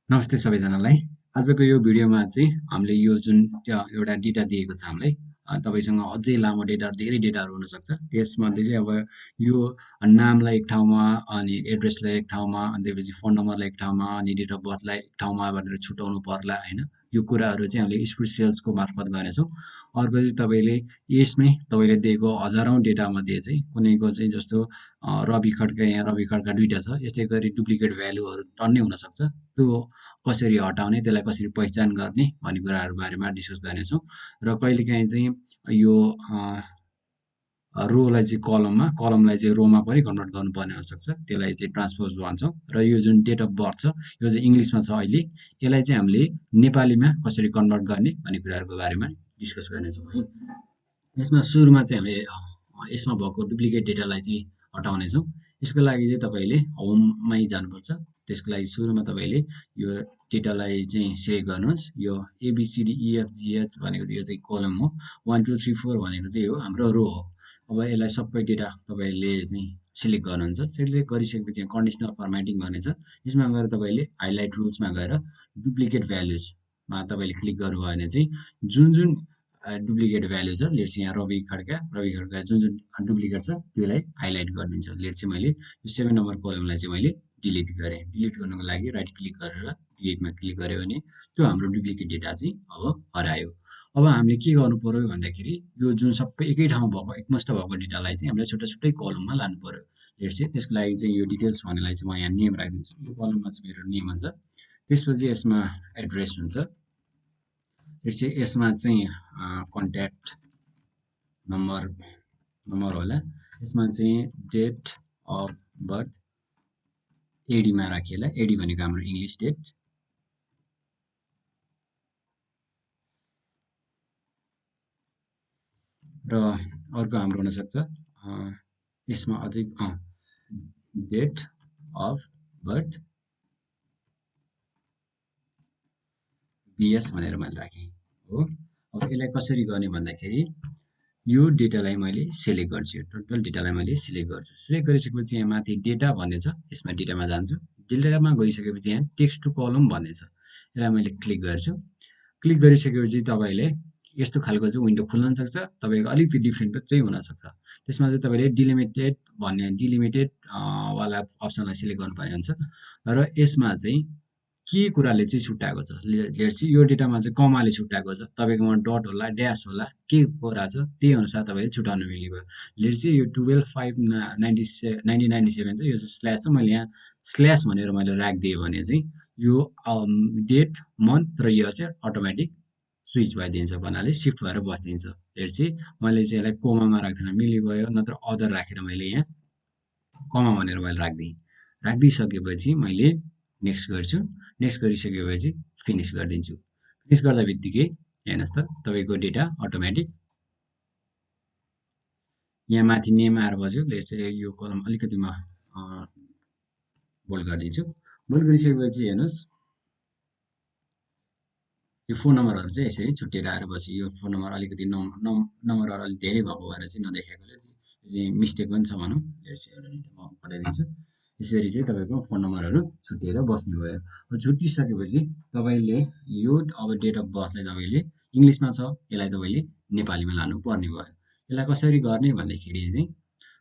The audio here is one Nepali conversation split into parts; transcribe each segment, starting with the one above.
नमस्ते सबैजनालाई। आजको यो भिडियोमा चाहिँ हामीले यो जुन एउटा डेटा दिएको छ हामीलाई, तपाईँसँग अझै लामो डेटा धेरै डेटाहरू हुनसक्छ। त्यसमध्ये चाहिँ अब यो नामलाई एक ठाउँमा, अनि एड्रेसलाई एक ठाउँमा, अनि त्यसपछि फोन नम्बरलाई एक ठाउँमा, अनि डेट अफ बर्थलाई एक ठाउँमा भनेर छुट्याउनु पर्ला होइन। यो कुराहरू चाहिँ हामीले स्प्रेडसिट्सको मार्फत गर्नेछौँ। अर्को चाहिँ तपाईँले यसमै तपाईँले दिएको हजारौँ डेटामध्ये चाहिँ कुनैको चाहिँ जस्तो रवि खड्का, यहाँ रवि खड्का दुईवटा छ। यस्तै गरी डुप्लिकेट भ्यालुहरू टन्नै हुनसक्छ। त्यो कसरी हटाउने, त्यसलाई कसरी पहिचान गर्ने भन्ने कुराहरू बारेमा डिस्कस गर्नेछौँ। र कहिलेकाहीँ चाहिँ यो रोलाई चाहिँ कलममा, कलमलाई चाहिँ रोमा पनि कन्भर्ट गर्नुपर्ने हुनसक्छ। त्यसलाई चाहिँ ट्रान्सपोज भन्छौँ। र यो जुन डेट अफ बर्थ छ, यो चाहिँ इङ्ग्लिसमा छ अहिले। यसलाई चाहिँ हामीले नेपालीमा कसरी कन्भर्ट गर्ने भन्ने कुराहरूको बारेमा डिस्कस गर्नेछौँ है। यसमा सुरुमा चाहिँ हामीले यसमा भएको डुप्लिकेट डेटालाई चाहिँ हटाउनेछौँ। यसको लागि चाहिँ तपाईँले होममै जानुपर्छ। त्यसको लागि सुरुमा तपाईँले यो डेटालाई चाहिँ सेलेक्ट गर्नुहोस्। यो ABCDEFGH भनेको चाहिँ यो चाहिँ कलम हो। 1 2 3 4 भनेको चाहिँ यो हाम्रो रो हो। अब यसलाई सबै डेटा तपाईँले चाहिँ सिलेक्ट गर्नुहुन्छ। सिलेक्ट गरिसकेपछि यहाँ कन्डिसनल फर्मेटिङ भन्ने छ। यसमा गएर तपाईँले हाइलाइट रुल्समा गएर डुप्लिकेट भ्यालुजमा तपाईँले क्लिक गर्नुभयो भने चाहिँ जुन जुन डुप्लिकेट भ्यालु छ, लेट्स यहाँ रवि खड्का जुन जुन डुप्लिकेट छ त्यसलाई हाइलाइट गरिदिन्छ। लेट्स चाहिँ मैले यो 7 नम्बर कलमलाई चाहिँ मैले डिलिट गरेँ। डिलिट गर्नुको लागि राइट क्लिक गरेर डिलिटमा क्लिक गऱ्यो भने त्यो हाम्रो डुप्लिकेट डेटा चाहिँ अब हरायो। अब हामीले के गर्नु पर्यो भन्दाखेरि यो जुन सबै एकै ठाउँमा भएको एकमुष्ट भएको डेटालाई चाहिँ हामीले छुट्टै छुट्टै कलममा लानु पर्यो। लेट्स चाहिँ त्यसको लागि चाहिँ यो डिटेल्स भन्नेलाई चाहिँ म यहाँ नेम राखिदिन्छु। यो कलममा चाहिँ मेरो नेम हुन्छ। त्यसपछि यसमा एड्रेस हुन्छ। चाहिँ यसमा चाहिँ कन्ट्याक्ट नम्बर होला। यसमा चाहिँ डेट अफ बर्थ एडीमा राखिएला। एडी भनेको हाम्रो इङ्ग्लिस डेट। र अर्को हाम्रो हुनसक्छ यसमा अझै डेट अफ बर्थ बिएस भनेर मैले राखेँ हो। अब यसलाई कसरी गर्ने भन्दाखेरि यो डेटालाई मैले सिलेक्ट गर्छु। यो टोटल डेटालाई मैले सिलेक्ट गर्छु। सिलेक्ट गरिसकेपछि यहाँ माथि डेटा भन्ने छ, यसमा डेटामा जान्छु। डेटामा गइसकेपछि यहाँ टेक्स्ट टु कलम भन्ने छ, यसलाई मैले क्लिक गर्छु। क्लिक गरिसकेपछि तपाईँले यस्तो खालको चाहिँ विन्डो खुल्न सक्छ। तपाईँको अलिकति डिफ्रेन्ट चाहिँ हुनसक्छ। त्यसमा चाहिँ तपाईँले डिलिमिटेड वाला अप्सनलाई सिलेक्ट गर्नुपर्ने हुन्छ। र यसमा चाहिँ के कुराले चाहिँ छुट्याएको छ, लेट्स यो डेटामा चाहिँ कमाले छुट्याएको छ, तपाईँकोमा डट होला, ड्यास होला, के कुरा छ त्यही अनुसार तपाईँले छुट्याउनु मिल्यो। लेट्स यो 12/5/1997 छ, यो चाहिँ स्ल्यास छ। मैले यहाँ स्ल्यास भनेर मैले राखिदिएँ भने चाहिँ यो डेट मन्थ र इयर चाहिँ अटोमेटिक स्विच भइदिन्छ भन्नाले सिफ्ट भएर बसिदिन्छ। लेट्स मैले चाहिँ यसलाई कोमामा राख्दैन मिली भयो, नत्र अदर राखेर मैले यहाँ कमा भनेर मैले राखिदिइसकेपछि मैले नेक्स्ट गर्छु। नेक्स्ट गरिसकेपछि फिनिस गरिदिन्छु। फिनिस गर्दा बित्तिकै हेर्नुहोस् त तपाईँको डेटा अटोमेटिक यहाँ माथि नेम आएर बस्यो। लेट्स यो कलम अलिकति म बोल्ड गरिदिन्छु। बोल्ड गरिसकेपछि हेर्नुहोस् यो फोन नम्बरहरू चाहिँ यसरी छुट्टिएर आएर बस्यो। यो फोन नम्बर अलिकति नम्बरहरू अलिक धेरै भएको भएर चाहिँ नदेखाएकोले चाहिँ मिस्टेक पनि छ भनौँ। म पठाइदिन्छु। यसरी चाहिँ तपाईँको फोन नम्बरहरू छुट्टिएर बस्ने भयो। छुट्टिसकेपछि तपाईँले यो अब डेट अफ बर्थलाई तपाईँले इङ्ग्लिसमा छ, यसलाई तपाईँले नेपालीमा लानुपर्ने भयो। यसलाई कसरी गर्ने भन्दाखेरि चाहिँ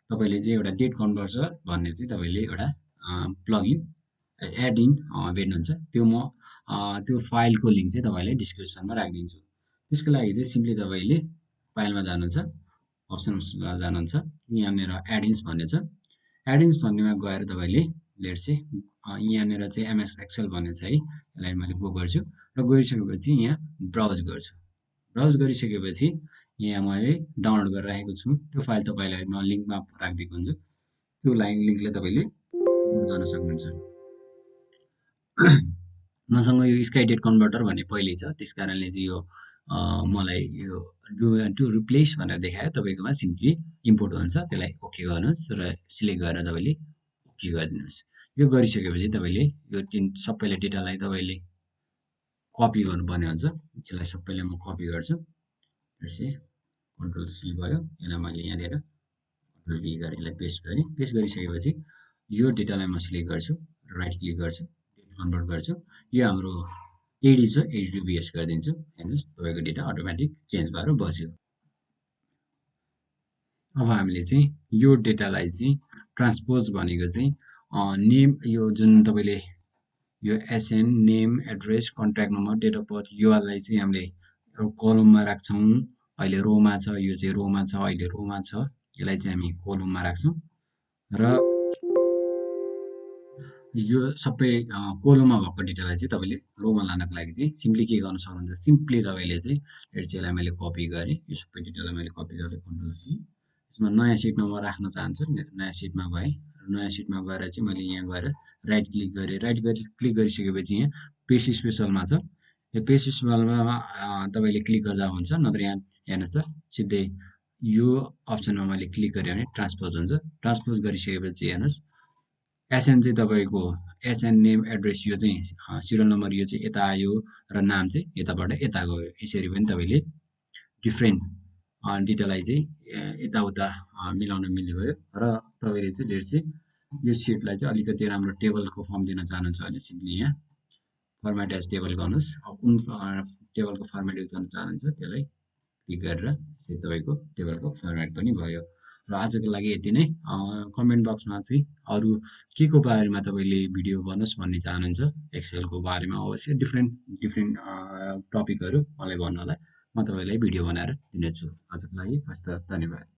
तपाईँले चाहिँ एउटा डेट कन्भर्टर भन्ने चाहिँ तपाईँले एउटा प्लगइन एड इन भेट्नुहुन्छ। त्यो म त्यो फाइलको लिङ्क चाहिँ तपाईँले डिस्क्रिप्सनमा राखिदिन्छु। त्यसको लागि चाहिँ सिम्पली तपाईँले फाइलमा जानुहुन्छ, अप्सन्समा जानुहुन्छ, यहाँनिर एडिन्स भन्ने छ। एडिन्स भन्नेमा गएर तपाईँले लेट्स चाहिँ यहाँनिर चाहिँ एमएस एक्सेल भन्ने छ है, यसलाई मैले गो गर्छु। र गइसकेपछि यहाँ ब्राउज गर्छु। ब्राउज गरिसकेपछि यहाँ मैले डाउनलोड गरेर राखेको छु त्यो फाइल तपाईँलाई म लिङ्कमा राखिदिएको हुन्छु। त्यो लिङ्कले तपाईँले गर्न सक्नुहुन्छ। मसँग यो स्काई डेट कन्भर्टर भन्ने पहिल्यै छ, त्यस कारणले चाहिँ यो मलाई यो टु रिप्लेस भनेर देखायो। तपाईँकोमा सिम्पली इम्पोर्ट हुन्छ, त्यसलाई ओके गर्नुहोस् र सिलेक्ट गरेर तपाईँले ओके गरिदिनुहोस्। यो गरिसकेपछि तपाईँले यो सबैलाई डेटालाई तपाईँले कपी गर्नुपर्ने हुन्छ। यसलाई सबैलाई म कपी गर्छु। कन्ट्रोल सी भयो, यसलाई मैले यहाँनिर कन्ट्रोल V गरेर यसलाई पेस्ट गरेँ। पेस्ट गरिसकेपछि यो डेटालाई म सिलेक्ट गर्छु, राइट क्लिक गर्छु, कन्भर्ट गर्छु। यो हाम्रो एडी छ, एडी टु बिएस गरिदिन्छु। हेर्नुहोस् तपाईँको डेटा अटोमेटिक चेन्ज भएर बस्यो। अब हामीले चाहिँ यो डेटालाई चाहिँ ट्रान्सपोज भनेको चाहिँ नेम, यो जुन तपाईँले यो SN, name, address, contact number, date of birth, योलाई चाहिँ हामीले एउटा कलममा राख्छौँ। अहिले रोमा छ, यो चाहिँ रोमा छ, अहिले रोमा छ। यसलाई चाहिँ हामी कोलममा राख्छौँ र यो सबै कोलममा भएको डेटालाई चाहिँ तपाईँले रोमा लानको लागि चाहिँ सिम्पली के गर्न सक्नुहुन्छ, सिम्पली तपाईँले चाहिँ यसलाई मैले कपी गरेँ, यो सबै डेटालाई मैले कपी गरेँ, कन्ट्रोल सी। यसमा नयाँ सिटमा म राख्न चाहन्छु, नयाँ सिटमा गएँ। नयाँ सिटमा गएर चाहिँ मैले यहाँ गएर राइट क्लिक गरेँ। क्लिक गरिसकेपछि यहाँ पेस्ट स्पेसलमा छ, यो पेस्ट स्पेसलमा तपाईँले क्लिक गर्दा हुन्छ, नत्र यहाँ हेर्नुहोस् त सिधै यो अप्सनमा मैले क्लिक गरेँ भने ट्रान्सपोज हुन्छ। ट्रान्सपोज गरिसकेपछि हेर्नुहोस् एसएन चाहिँ तपाईँको एसएन, नेम, एड्रेस यो चाहिँ सिरियल नम्बर यो चाहिँ यता आयो र नाम चाहिँ यताबाट यता गयो। यसरी पनि तपाईँले डिफ्रेन्ट डेटालाई चाहिँ यताउता मिलाउन मिल्ने भयो। र तपाईँले चाहिँ डेट चाहिँ यो सिटलाई चाहिँ अलिकति राम्रो टेबलको फर्म दिन चाहनुहुन्छ भने सिम्पली यहाँ फर्मेट एज टेबल गर्नुहोस्। कुन टेबलको फर्मेट युज गर्न चाहनुहुन्छ त्यसलाई क्लिक गरेर चाहिँ तपाईँको टेबलको फर्मेट पनि भयो। र आजको लागि यति नै। कमेन्ट बक्समा चाहिँ अरू के को बारेमा तपाईँले भिडियो बनोस् भन्ने चाहनुहुन्छ, एक्सेलको बारेमा अवश्य डिफ्रेन्ट टपिकहरू मलाई भन्नु होला, म तपाईँलाई भिडियो बनाएर दिनेछु। आजको लागि हस्त धन्यवाद।